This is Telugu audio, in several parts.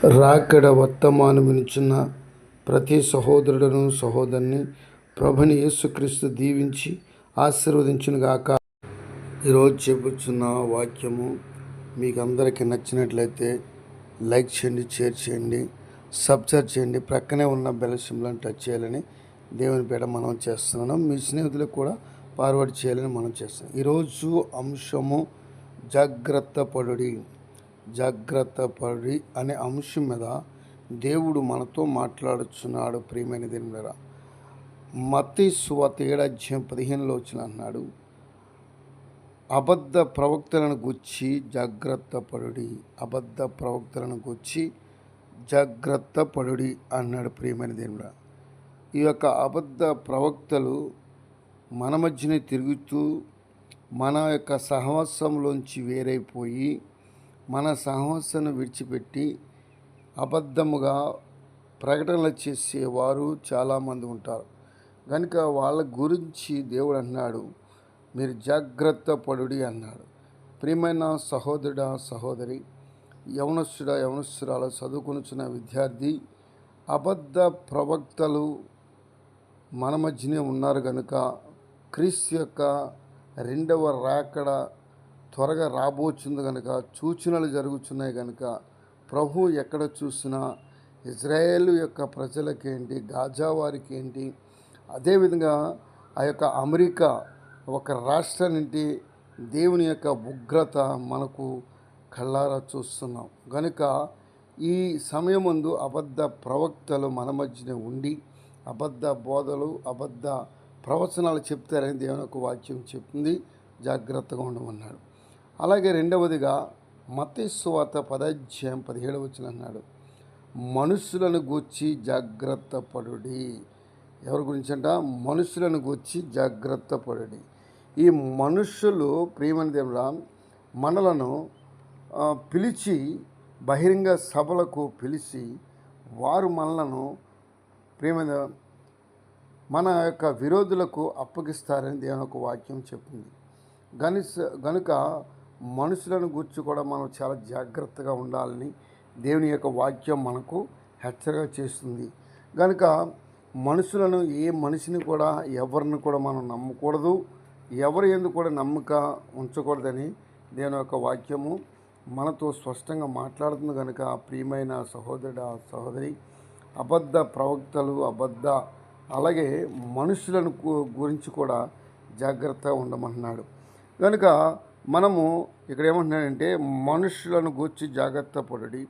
రాకడ వర్తమానం వినుచున్న ప్రతి సహోదరుడును సహోదరిని ప్రభుని యేసుక్రీస్తు దీవించి ఆశీర్వదించునుగాక. ఈరోజు చెప్పుచున్న వాక్యము మీకు అందరికీ నచ్చినట్లయితే లైక్ చేయండి, షేర్ చేయండి, సబ్స్క్రైబ్ చేయండి, ప్రక్కనే ఉన్న బెల్ సింబల్ని టచ్ చేయాలని దేవుని పేడ మనం చేస్తున్నాం. మీ స్నేహితులకు కూడా ఫార్వర్డ్ చేయాలని మనం చేస్తున్నాం. ఈరోజు అంశము జాగ్రత్త అనే అంశం మీద దేవుడు మనతో మాట్లాడుచున్నాడు. ప్రియమైన దేవుడా, మత్తయి సువార్త 7:15 వచ్చిన అన్నాడు, అబద్ధ ప్రవక్తలను గుచ్చి జాగ్రత్త పడుడి అన్నాడు. ప్రియమైన దేవుడా, ఈ యొక్క అబద్ధ ప్రవక్తలు మన మధ్యనే తిరుగుతూ మన యొక్క సహవాసంలోంచి వేరైపోయి మన సహవాసాన్ని విడిచిపెట్టి అబద్ధముగా ప్రకటనలు చేసేవారు చాలామంది ఉంటారు. కనుక వాళ్ళ గురించి దేవుడు అన్నాడు, మీరు జాగ్రత్త పడుడి అన్నాడు. ప్రియమైన సహోదరుడా, సహోదరి, యవనస్తురాలు, చదువుకొనుచున్న విద్యార్థి, అబద్ధ ప్రవక్తలు మన మధ్యనే ఉన్నారు. కనుక క్రీస్తు యొక్క రెండవ రాకడ త్వరగా రాబోతుంది. కనుక సూచనలు జరుగుతున్నాయి. కనుక ప్రభు ఎక్కడ చూసినా ఇజ్రాయేల్ యొక్క ప్రజలకేంటి, గాజా వారికి ఏంటి, అదేవిధంగా ఆ యొక్క అమెరికా ఒక రాష్ట్రానికి దేవుని యొక్క ఉగ్రత మనకు కళ్ళారా చూస్తున్నాం. కనుక ఈ సమయమందు అబద్ధ ప్రవక్తలు మన మధ్యనే ఉండి అబద్ధ బోధలు, అబద్ధ ప్రవచనాలు చెప్తారని దేవుని యొక్క వాక్యం చెప్తుంది. జాగ్రత్తగా ఉండమన్నాడు. అలాగే రెండవదిగా మత్తయి సువార్త 10:17 అన్నాడు, మనుషులను గూర్చి జాగ్రత్త పడుడి. ఎవరి గురించి అంట? మనుషులను గూర్చి జాగ్రత్త పడుడి. ఈ మనుషులు ప్రియమైన దేవుడా మనలను పిలిచి బహిరంగ సభలకు పిలిచి వారు మనలను ప్రియమైన మన యొక్క విరోధులకు అప్పగిస్తారని దేవుని యొక్క వాక్యం చెప్తుంది. గనుక మనుషులను గురించి కూడా మనం చాలా జాగ్రత్తగా ఉండాలని దేవుని యొక్క వాక్యం మనకు హెచ్చరిక చేస్తుంది. కనుక మనుషులను, ఏ మనిషిని కూడా, ఎవరిని కూడా మనం నమ్మకూడదు, ఎవరి యందు కూడా నమ్మక ఉంచకూడదని దేవుని యొక్క వాక్యము మనతో స్పష్టంగా మాట్లాడుతుంది. కనుక ప్రియమైన సహోదరుడా, సహోదరి, అబద్ధ ప్రవక్తలు, అలాగే మనుషులను గురించి కూడా జాగ్రత్తగా ఉండమన్నాడు. కనుక మనము ఇక్కడ ఏమంటున్నాడంటే, మనుషులను గూర్చి జాగ్రత్త పడుడి,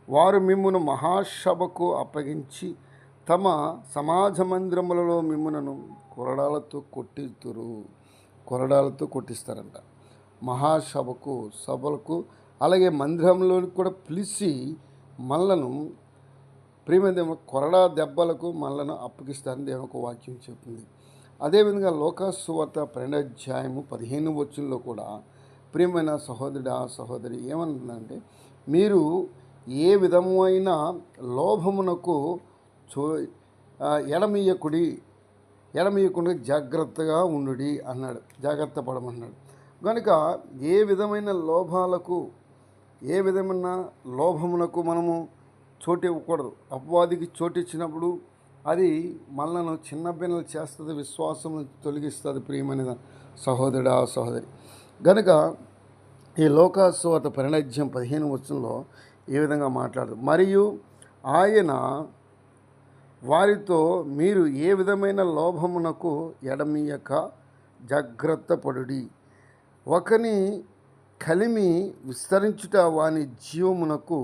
వారు మిమ్మును మహాసభకు అప్పగించి తమ సమాజ మందిరములలో మిమ్ములను కొరడాలతో కొట్టిస్తారంట. సభలకు అలాగే మందిరంలోకి కూడా పిలిచి మనలను ప్రియమైన కొరడా దెబ్బలకు మనలను అప్పగిస్తారని దేవుని ఒక వాక్యం చెప్తుంది. అదేవిధంగా లోకాసు సువార్త 12:15 కూడా ప్రియమైన సహోదరుడా, సహోదరి ఏమంటుందంటే, మీరు ఏ విధమైన లోభమునకు ఎడమీయకుండా జాగ్రత్తగా ఉండుడి అన్నాడు. జాగ్రత్త పడమన్నాడు. కనుక ఏ విధమైన లోభమునకు మనము చోటు ఇవ్వకూడదు. అపవాదికి చోటు ఇచ్చినప్పుడు అది మనలను చిన్నపిల్లలు చేస్తుంది, విశ్వాసం తొలగిస్తుంది. ప్రియమైన సహోదరుడా, సహోదరి, కనుక ఈ లోకాసు సువార్త 12:15 ఏ విధంగా మాట్లాడదు, మరియు ఆయన వారితో, మీరు ఏ విధమైన లోభమునకు ఎడమీయక జాగ్రత్త పడుడి, ఒకని కలిమి విస్తరించుట వాని జీవమునకు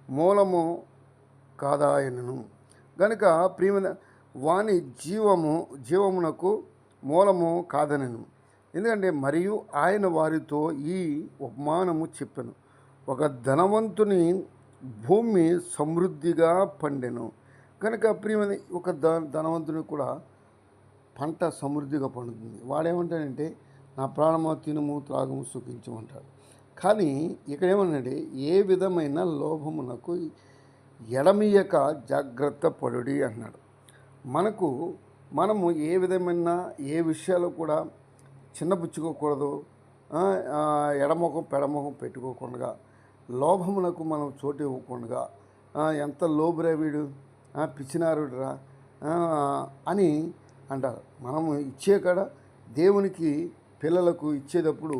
మూలము కాదాయనను. కనుక ప్రియమైన వాని జీవమునకు మూలము కాదనను. ఎందుకంటే మరియు ఆయన వారితో ఈ ఉపమానము చెప్పెను, ఒక ధనవంతుని భూమి సమృద్ధిగా పండెను. కనుక ప్రియమైన ఒక ధనవంతుని కూడా పంట సమృద్ధిగా పండుతుంది. వాడేమంటాడంటే, నా ప్రాణమా తినుము త్రాగము సుఖించమంటాడు. కానీ ఇక్కడ ఏమన్నాడే, ఏ విధమైన లోభమునకు ఎడమీయక జాగ్రత్త పడుడి అన్నాడు. మనము ఏ విధమైన ఏ విషయాలు కూడా చిన్నపుచ్చుకోకూడదు. ఎడమొఖం పెడమొఖం పెట్టుకోకుండా, లోభమునకు మనం చోటు ఇవ్వకుండా ఎంత లోబురా వీడు, పిచ్చినారుడురా అని అంటారు. మనము ఇచ్చే కాడ దేవునికి పిల్లలకు ఇచ్చేటప్పుడు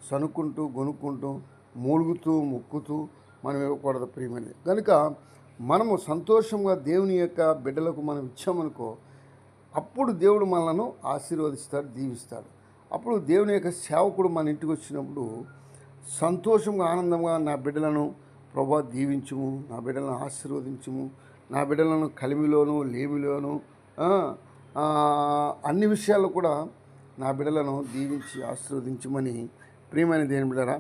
సనుక్కుంటూ గొనుక్కుంటూ మూలుగుతూ మొక్కుతూ మనం ఇవ్వకూడదు ప్రియమైనది. కనుక మనము సంతోషంగా దేవుని యొక్క బిడ్డలకు మనం ఇచ్చామనుకో, అప్పుడు దేవుడు మనలను ఆశీర్వదిస్తాడు, దీవిస్తాడు. అప్పుడు దేవుని యొక్క సేవకుడు మన ఇంటికి వచ్చినప్పుడు సంతోషంగా ఆనందంగా నా బిడ్డలను ప్రభా దీవించుము, నా బిడ్డలను ఆశీర్వదించుము, నా బిడ్డలను కలిమిలోను లేమిలోను అన్ని విషయాల్లో కూడా నా బిడ్డలను దీవించి ఆశీర్వదించమని ప్రియమైన దేవుని బిడ్డరా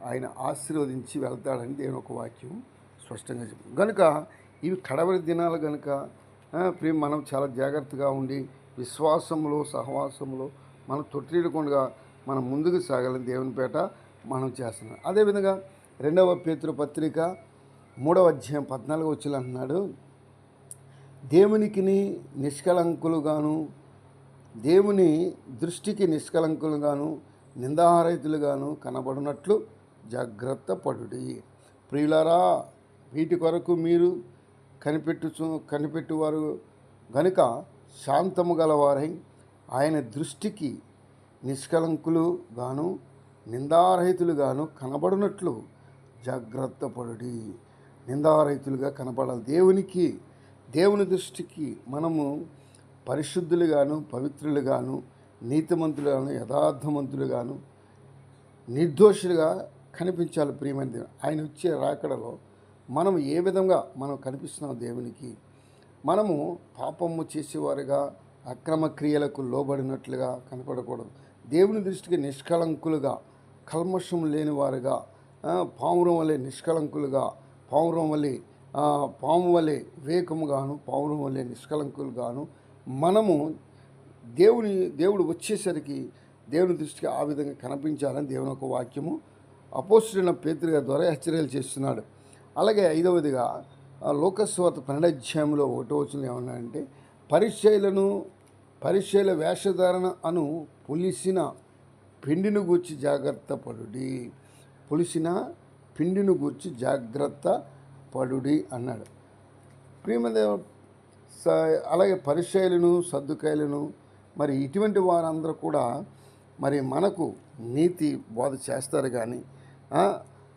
ఆయన ఆశీర్వదించి వెళ్తాడని దేవుని ఒక వాక్యం స్పష్టంగా చెప్పింది. కనుక ఇవి కడవరి దినాలు కనుక మనం చాలా జాగ్రత్తగా ఉండి విశ్వాసంలో సహవాసంలో మనం తొట్టిల్లకుండా మనం ముందుకు సాగాలని దేవుని పేట మనం చేస్తున్నాం. అదేవిధంగా 2వ పేతురు పత్రిక 3వ అధ్యాయం 14వ వచనం అంటున్నాడు, దేవునికి నిష్కలంకులుగాను దేవుని దృష్టికి నిష్కలంకులుగాను నిందారహితులుగాను కనబడినట్లు జాగ్రత్త పడుడి. ప్రియులారా, వీటి కొరకు మీరు కనిపెట్టువారు గనుక శాంతము గలవారై ఆయన దృష్టికి నిష్కలంకులుగాను నిందారహితులుగాను కనబడినట్లు జాగ్రత్త పడుడి. నిందారహితులుగా కనపడాలి. దేవుని దృష్టికి మనము పరిశుద్ధులుగాను పవిత్రులుగాను నీతిమంతులుగాను యథార్థమంతులుగాను నిర్దోషులుగా కనిపించాలి. ప్రియమైన దేవుడు ఆయన వచ్చే రాకడలో మనం ఏ విధంగా మనం కనిపిస్తున్నాం దేవునికి, మనము పాపము చేసేవారుగా అక్రమ క్రియలకు లోబడినట్లుగా కనపడకూడదు. దేవుని దృష్టికి నిష్కలంకులుగా కల్మషం లేని వారుగా పావురం వలె నిష్కలంకులుగా పాము వలె వివేకముగాను పావురం వలె నిష్కలంకులుగాను మనము దేవుడు వచ్చేసరికి దేవుని దృష్టికి ఆ విధంగా కనిపించాలని దేవుని ఒక వాక్యము అపోస్తలుడైన పేతురు గారి ద్వారా హెచ్చరికలు చేస్తున్నాడు. అలాగే 5వదిగా లోకస్వార్త 12వ అధ్యాయంలో 1వ వచనం ఏమన్నాడంటే, పరిచయుల వేషధారణ అను పులిసిన పిండిని గూర్చి జాగ్రత్త పడుడి. పులిసిన పిండిని గూర్చి జాగ్రత్త పడుడి అన్నాడు. ప్రియమైన అలాగే పరిచయులను సద్దుకాయలను మరి ఇటువంటి వారందరూ కూడా మరి మనకు నీతి బోధ చేస్తారు, కానీ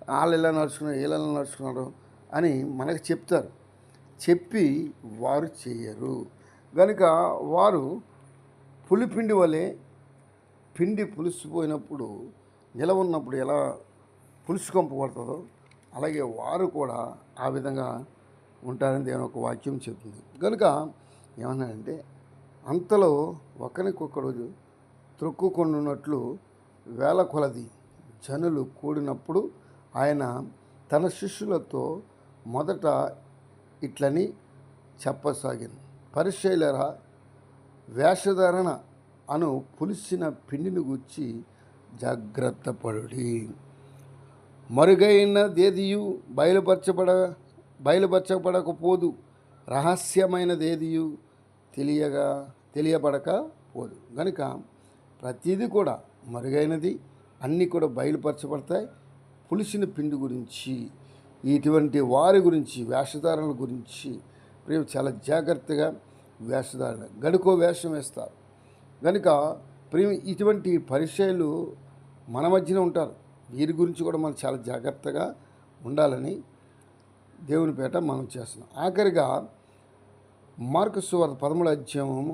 వాళ్ళు ఇలా నడుచుకున్నారు వీళ్ళ నడుచుకున్నారు అని మనకు చెప్తారు. చెప్పి వారు చేయరు. కనుక వారు పులిపిండి వలె పిండి పులిసిపోయినప్పుడు నిలవ ఉన్నప్పుడు ఎలా పులుసుకొంప కొడుతుందో అలాగే వారు కూడా ఆ విధంగా ఉంటారని దేవుని ఒక వాక్యం చెప్తుంది. కనుక ఏమన్నాడంటే, అంతలో ఒకరికొకడు త్రొక్కుకొనున్నట్లు వేల కొలది జనులు కూడినప్పుడు ఆయన తన శిష్యులతో మొదట ఇట్లని చెప్పసాగింది, పరిచయులారా, వేషధారణ అను పులిసిన పిండిని గూర్చి జాగ్రత్త పడుడి. మరుగైనదేదియు బయలుపరచబడకపోదు, రహస్యమైనదేదియు తెలియబడకపోదు. కనుక ప్రతిదీ కూడా మరుగైనది అన్నీ కూడా బయలుపరచబడతాయి. పులిసిన పిండి గురించి ఇటువంటి వారి గురించి వేషధారణల గురించి చాలా జాగ్రత్తగా వేషధారణ గడుకో వేషం వేస్తారు. కనుక ఇటువంటి పరిచయులు మన మధ్యన ఉంటారు. వీరి గురించి కూడా మనం చాలా జాగ్రత్తగా ఉండాలని దేవుని పేట మనం చేస్తున్నాం. ఆఖరిగా మార్కు సువార్త 13వ అధ్యాయం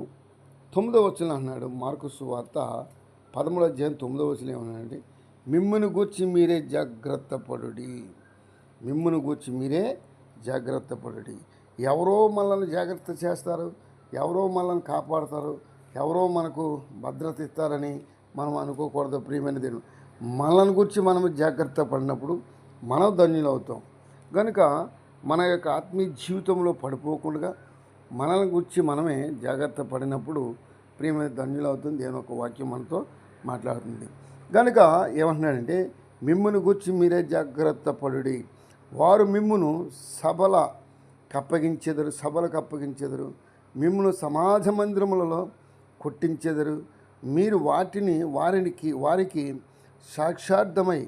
9వ వచనం అన్నాడు. మార్కు సువార్త 13వ అధ్యాయం 9వ వచనం ఏమన్నాడంటే, మిమ్మును గూర్చి మీరే జాగ్రత్త పడుడి. మిమ్మును గూర్చి మీరే జాగ్రత్త పడుడి. ఎవరో మనల్ని జాగ్రత్త చేస్తారు, ఎవరో మనల్ని కాపాడతారు, ఎవరో మనకు భద్రత ఇస్తారని మనం అనుకోకూడదు. ప్రియమైన దేవుడు మనల్ని గురించి మనం జాగ్రత్త పడినప్పుడు మనం ధన్యులు అవుతాం. కనుక మన యొక్క ఆత్మీయ జీవితంలో పడిపోకుండా మనల్ని గురించి మనమే జాగ్రత్త పడినప్పుడు ప్రియమైన ధన్యులు అవుతుంది. దేవుని ఒక వాక్యం మనతో మాట్లాడుతుంది. కనుక ఏమంటున్నాడంటే, మిమ్మును గురించి మీరే జాగ్రత్త పడుడి. వారు మిమ్మును సభలకు అప్పగించెదరు, మిమ్మును సమాజ మందిరములలో కొట్టించెదరు. మీరు వారికి సాక్షార్థమై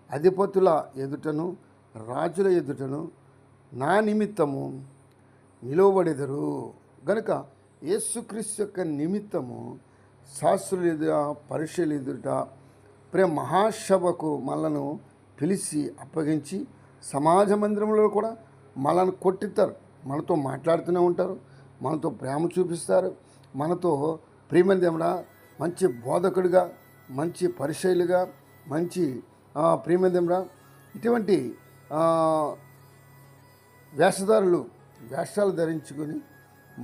అధిపతుల ఎదుటను రాజుల ఎదుటను నా నిమిత్తము నిలువబడెదరు. గనుక యేసుక్రీస్తు యొక్క నిమిత్తము శాస్త్రుల ఎదుట, పరిచయుల ఎదుట, మహాసభకు మనలను పిలిచి అప్పగించి సమాజ మందిరంలో కూడా మనల్ని కొట్టిస్తారు. మనతో మాట్లాడుతూనే ఉంటారు, మనతో ప్రేమ చూపిస్తారు, మనతో ప్రియమందేమడా మంచి బోధకుడిగా, మంచి పరిచయులుగా, మంచి ప్రియమందేమడా ఇటువంటి వేషాలు ధరించుకొని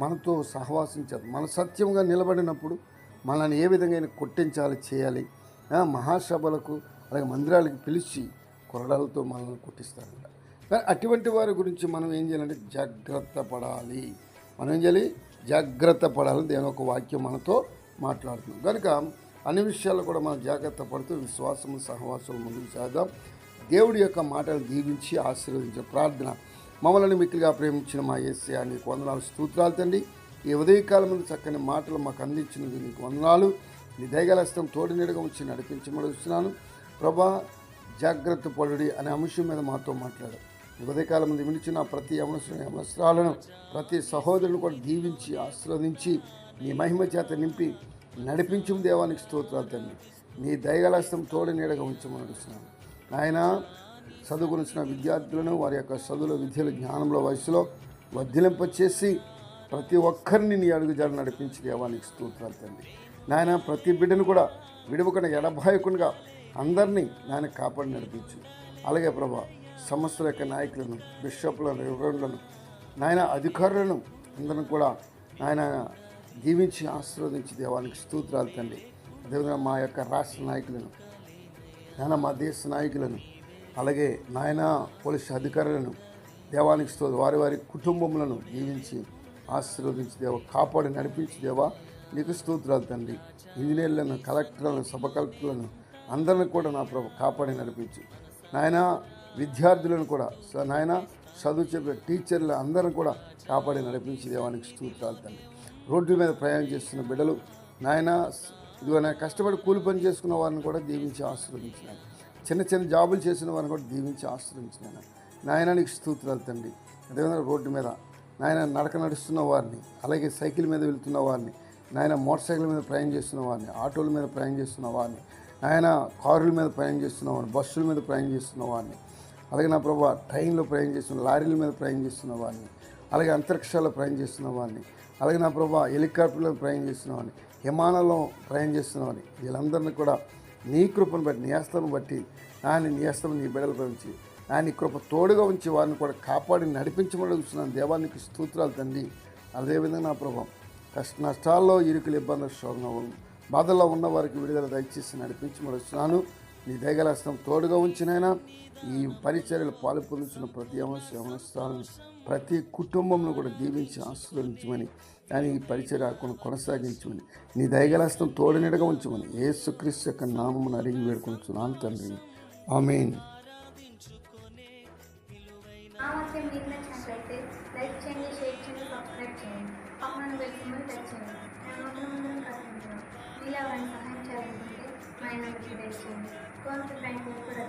మనతో సహవాసించారు. మన సత్యంగా నిలబడినప్పుడు మనల్ని ఏ విధంగా కొట్టించాలి చేయాలి, మహాసభలకు అలాగే మందిరాలకు పిలిచి కొరడాలతో మనల్ని కొట్టిస్తారంట. కానీ అటువంటి వారి గురించి మనం ఏం చేయాలంటే జాగ్రత్త పడాలి. మనం ఏం చేయాలి? జాగ్రత్త పడాలని దేవుని ఒక వాక్యం మనతో మాట్లాడుతున్నాం. కనుక అన్ని విషయాల్లో కూడా మనం జాగ్రత్త పడుతూ విశ్వాసము సహవాసం ముందుకు సాగుదాం. దేవుడి యొక్క మాటలు దీవించి ఆశీర్వదించే ప్రార్థన. మమ్మల్ని మిక్కిలిగా ప్రేమించిన మా యేసయ్యా నీకు వందనాలు, స్తోత్రాలు తండ్రి. ఈ ఉదయకాలం ముందు చక్కని మాటలు మాకు అందించినది నీకు వందనాలు. నీ దయగలస్తం తోడు నీడగా ఉంచి నడిపించమని వస్తున్నాను ప్రభా. జాగ్రత్త పడుడి అనే అంశం మీద మాతో మాట్లాడు. ఈ ఉదయకాలం ముందు వినిచిన ప్రతి అవసరాలను ప్రతి సహోదరుని కూడా దీవించి ఆశీర్వదించి నీ మహిమ చేత నింపి నడిపించు దేవానికి స్తోత్రాలు తండ్రి. నీ దయగలస్తం తోడు నీడగా ఉంచమని అడుగుతున్నాను నాయన. చదువుకునిచ్చిన విద్యార్థులను వారి యొక్క చదువుల విద్యల జ్ఞానంలో వయసులో వర్ధిలింపచేసి ప్రతి ఒక్కరిని నీ అడుగుజాడు నడిపించి దేవానికి స్తోత్రాలు తండ్రి. నాయన ప్రతి బిడ్డను కూడా విడవకుండా ఎడబాయకుండా అందరినీ నాయన కాపాడి నడిపించు. అలాగే ప్రభా సంస్థల యొక్క నాయకులను, బిషప్లను, రెవరెండ్లను, నాయన అధికారులను అందరిని కూడా నాయన దీవించి ఆశీర్వదించి దేవానికి స్తోత్రాలు తండ్రి. అదేవిధంగా మా యొక్క రాష్ట్ర నాయకులను, నాయన మా దేశ నాయకులను, అలాగే నాయన పోలీసు అధికారులను దేవానికి స్తోత్రం, వారి వారి కుటుంబములను దీవించి ఆశీర్వదించి దేవ కాపాడి నడిపించి దేవా నీకు స్తోత్రాలు తండ్రి. ఇంజనీర్లను, కలెక్టర్లను, సభ కలెక్టర్లను అందరిని కూడా నా ప్రభు కాపాడి నడిపించు నాయన. విద్యార్థులను కూడా నాయన చదువు చెప్పే టీచర్లు అందరిని కూడా కాపాడి నడిపించి దేవానికి స్తోత్రాలు తండ్రి. రోడ్డు మీద ప్రయాణం చేస్తున్న బిడ్డలు నాయన ఇదిగో కష్టపడి కూలి పని చేసుకున్న వారిని కూడా దీవించి ఆశీర్వదించినాను. చిన్న చిన్న జాబులు చేసిన వారిని కూడా దీవించి ఆశీర్వదించినాను నాయన. నీకు స్తోత్రాలు తండ్రి. అదేవిధంగా రోడ్డు మీద నాయన నడక నడుస్తున్న వారిని, అలాగే సైకిల్ మీద వెళ్తున్న వారిని, నాయన మోటార్ సైకిల్ మీద ప్రయాణం చేస్తున్న వారిని, ఆటోల మీద ప్రయాణం చేస్తున్న వారిని, ఆయన కారుల మీద ప్రయాణం చేస్తున్న వారిని, బస్సుల మీద ప్రయాణం చేస్తున్న వారిని, అలాగే నా ప్రభా ట్రైన్లో ప్రయాణం చేస్తున్న, లారీల మీద ప్రయాణం చేస్తున్న వారిని, అలాగే అంతరిక్షాల్లో ప్రయాణం చేస్తున్న వారిని, అలాగే నా ప్రభా హెలికాప్టర్లో ప్రయాణం చేస్తున్న వారిని, విమానంలో ప్రయాణం చేస్తున్న వారిని, వీళ్ళందరినీ కూడా నీ కృపను బట్టి, నీ హస్తను బట్టి ఆయన నీ హస్తం నీ బిడ్డల గురించి ఆయన కృప తోడుగా ఉంచి వారిని కూడా కాపాడి నడిపించమని అడుగుతున్నాను దేవానికి స్తోత్రాలు తండ్రి. అదేవిధంగా నా ప్రభా కష్ట నష్టాల్లో, ఇరుకులు, ఇబ్బందులు, శోధన, బాధల్లో ఉన్న వారికి విడుదల దయచేసి నడిపించమని వస్తున్నాను. నీ దయగల హస్తం తోడుగా ఉంచినైనా ఈ పరిచర్యలు పాలు పొందుతున్న ప్రతి అవసరాలను, ప్రతి కుటుంబంలో కూడా దీవించి ఆశీర్వదించమని, కానీ ఈ పరిచర్య కొనసాగించమని, నీ దయగల హస్తం తోడు నీడగా ఉంచమని యేసుక్రీస్తు యొక్క నామమును అడిగి వేడుకొనుచున్నాను తండ్రి. ఆమేన్. మీకు నచ్చినట్లయితే లైక్ చేయండి, షేర్ చేయండి, సబ్స్క్రైబ్ చేయండి, పక్కన బెల్ సింబల్ టచ్ చేయండి. నేను కలుసుకుంటున్నాను. మీలో ఎవరైనా సహాయం చేయాలనుకుంటే మా నెంబర్కి దయచేయండి. ఫోన్ పే బ్యాంక్ కూడా